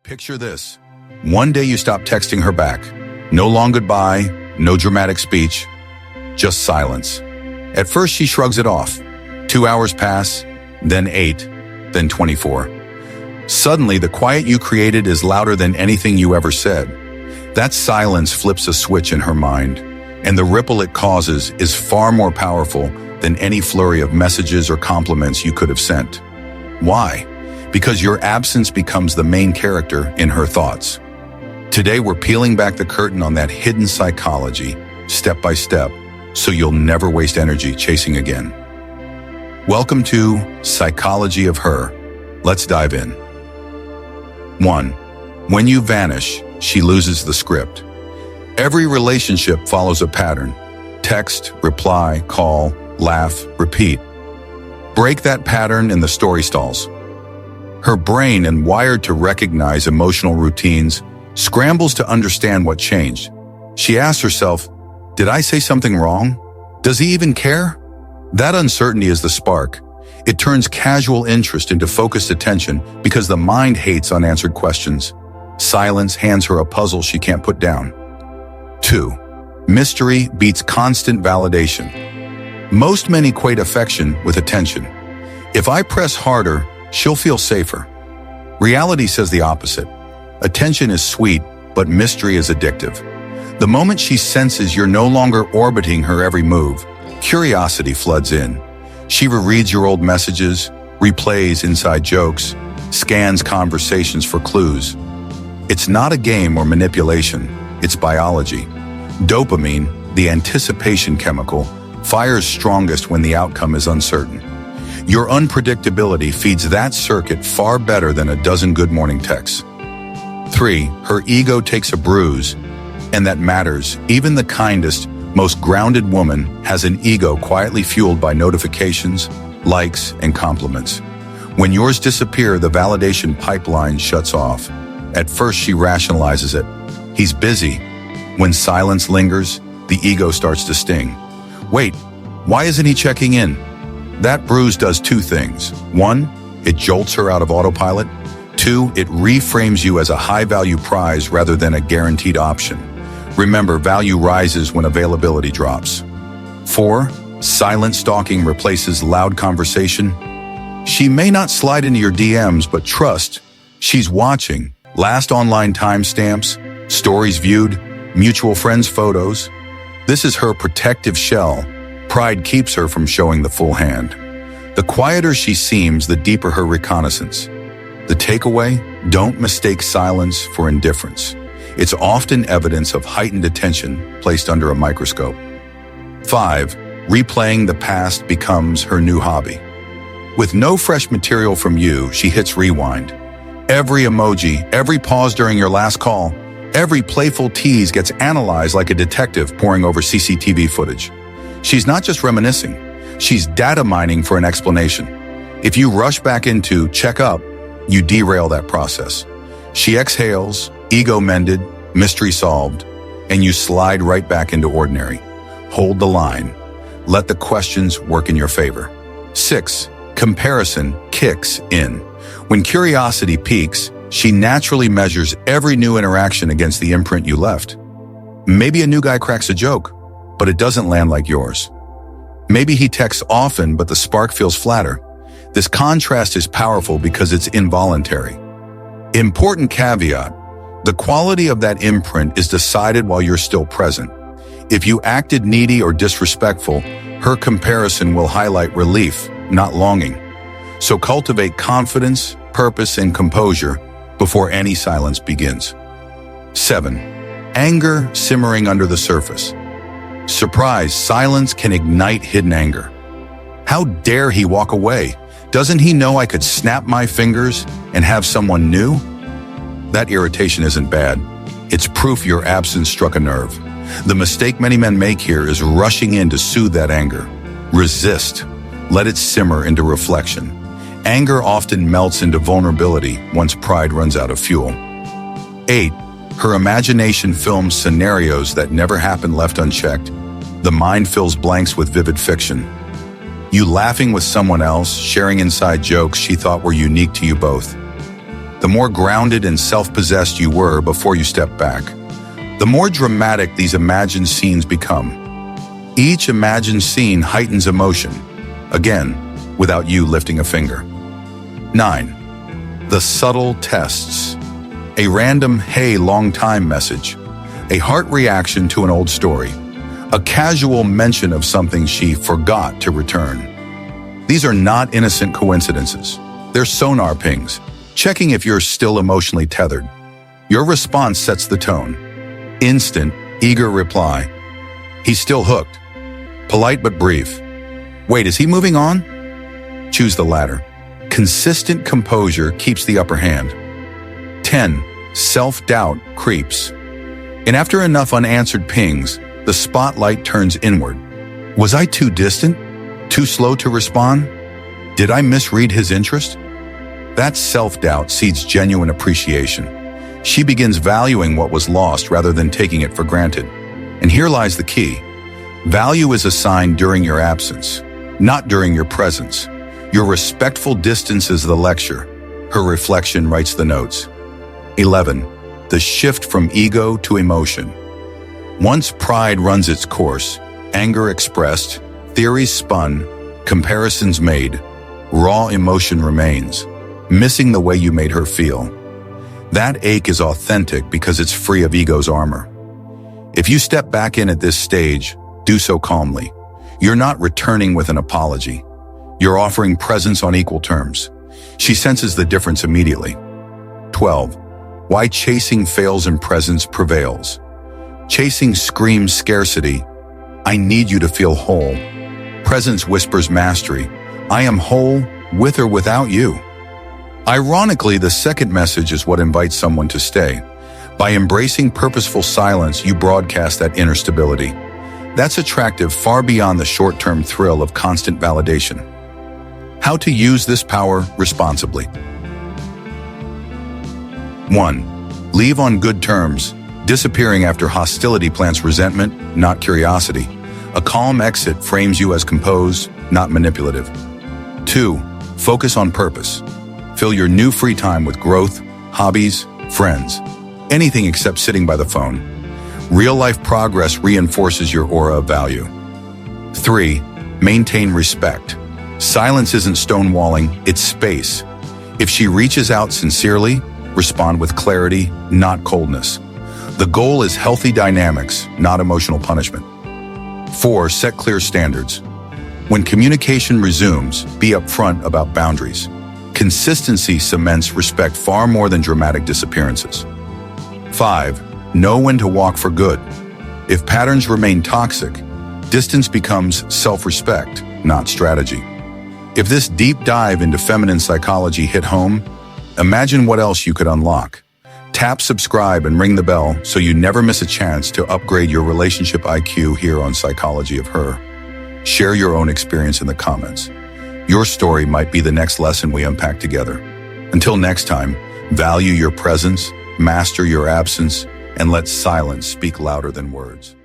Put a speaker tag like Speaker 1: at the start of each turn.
Speaker 1: Picture this. One day you stop texting her back. No long goodbye, no dramatic speech, just silence. At first she shrugs it off. 2 hours pass, then 8, then 24. Suddenly the quiet you created is louder than anything you ever said. That silence flips a switch in her mind, and the ripple it causes is far more powerful than any flurry of messages or compliments you could have sent. Why? Because your absence becomes the main character in her thoughts. Today we're peeling back the curtain on that hidden psychology, step by step, so you'll never waste energy chasing again. Welcome to Psychology of Her. Let's dive in. 1. When you vanish, she loses the script. Every relationship follows a pattern. Text, reply, call, laugh, repeat. Break that pattern and the story stalls. Her brain, and wired to recognize emotional routines, scrambles to understand what changed. She asks herself, did I say something wrong? Does he even care? That uncertainty is the spark. It turns casual interest into focused attention because the mind hates unanswered questions. Silence hands her a puzzle she can't put down. 2. Mystery beats constant validation. Most men equate affection with attention. If I press harder, she'll feel safer. Reality says the opposite. Attention is sweet, but mystery is addictive. The moment she senses you're no longer orbiting her every move, curiosity floods in. She rereads your old messages, replays inside jokes, scans conversations for clues. It's not a game or manipulation, it's biology. Dopamine, the anticipation chemical, fires strongest when the outcome is uncertain. Your unpredictability feeds that circuit far better than a dozen good morning texts. 3. Her ego takes a bruise, and that matters. Even the kindest, most grounded woman has an ego quietly fueled by notifications, likes, and compliments. When yours disappear, the validation pipeline shuts off. At first, she rationalizes it. He's busy. When silence lingers, the ego starts to sting. Wait, why isn't he checking in? That bruise does 2 things. 1, it jolts her out of autopilot. 2, it reframes you as a high-value prize rather than a guaranteed option. Remember, value rises when availability drops. 4, silent stalking replaces loud conversation. She may not slide into your DMs, but trust, she's watching. Last online timestamps, stories viewed, mutual friends' photos. This is her protective shell. Pride keeps her from showing the full hand. The quieter she seems, the deeper her reconnaissance. The takeaway? Don't mistake silence for indifference. It's often evidence of heightened attention placed under a microscope. 5. Replaying the past becomes her new hobby. With no fresh material from you, she hits rewind. Every emoji, every pause during your last call, every playful tease gets analyzed like a detective poring over CCTV footage. She's not just reminiscing, she's data mining for an explanation. If you rush back into check up, you derail that process. She exhales, ego mended, mystery solved, and you slide right back into ordinary. Hold the line. Let the questions work in your favor. 6. Comparison kicks in. When curiosity peaks, she naturally measures every new interaction against the imprint you left. Maybe a new guy cracks a joke, but it doesn't land like yours. Maybe he texts often, but the spark feels flatter. This contrast is powerful because it's involuntary. Important caveat, the quality of that imprint is decided while you're still present. If you acted needy or disrespectful, her comparison will highlight relief, not longing. So cultivate confidence, purpose, and composure before any silence begins. 7. Anger simmering under the surface. Surprise, silence can ignite hidden anger. How dare he walk away? Doesn't he know I could snap my fingers and have someone new? That irritation isn't bad. It's proof your absence struck a nerve. The mistake many men make here is rushing in to soothe that anger. Resist. Let it simmer into reflection. Anger often melts into vulnerability once pride runs out of fuel. 8. Her imagination films scenarios that never happened left unchecked. The mind fills blanks with vivid fiction. You laughing with someone else, sharing inside jokes she thought were unique to you both. The the more grounded and self-possessed you were before you stepped back. The more dramatic these imagined scenes become. Each imagined scene heightens emotion, again, without you lifting a finger. 9. The subtle tests. A random, "Hey, long time" message. A heart reaction to an old story. A casual mention of something she forgot to return. These are not innocent coincidences. They're sonar pings, checking if you're still emotionally tethered. Your response sets the tone. Instant, eager reply. He's still hooked. Polite but brief. Wait, is he moving on? Choose the latter. Consistent composure keeps the upper hand. 10. Self-doubt creeps. And after enough unanswered pings, the spotlight turns inward. Was I too distant? Too slow to respond? Did I misread his interest? That self-doubt seeds genuine appreciation. She begins valuing what was lost rather than taking it for granted. And here lies the key. Value is assigned during your absence, not during your presence. Your respectful distance is the lecture. Her reflection writes the notes. 11. The shift from ego to emotion. Once pride runs its course, anger expressed, theories spun, comparisons made, raw emotion remains, missing the way you made her feel. That ache is authentic because it's free of ego's armor. If you step back in at this stage, do so calmly. You're not returning with an apology. You're offering presence on equal terms. She senses the difference immediately. 12. Why chasing fails and presence prevails. Chasing screams scarcity. I need you to feel whole. Presence whispers mastery. I am whole with or without you. Ironically, the second message is what invites someone to stay. By embracing purposeful silence, you broadcast that inner stability. That's attractive far beyond the short-term thrill of constant validation. How to use this power responsibly. 1. Leave on good terms. Disappearing after hostility plants resentment, not curiosity. A calm exit frames you as composed, not manipulative. 2. Focus on purpose. Fill your new free time with growth, hobbies, friends. Anything except sitting by the phone. Real-life progress reinforces your aura of value. 3. Maintain respect. Silence isn't stonewalling, it's space. If she reaches out sincerely, respond with clarity, not coldness. The goal is healthy dynamics, not emotional punishment. 4. Set clear standards. When communication resumes, be upfront about boundaries. Consistency cements respect far more than dramatic disappearances. 5. Know when to walk for good. If patterns remain toxic, distance becomes self-respect, not strategy. If this deep dive into feminine psychology hit home, imagine what else you could unlock. Tap subscribe and ring the bell so you never miss a chance to upgrade your relationship IQ here on Psychology of Her. Share your own experience in the comments. Your story might be the next lesson we unpack together. Until next time, value your presence, master your absence, and let silence speak louder than words.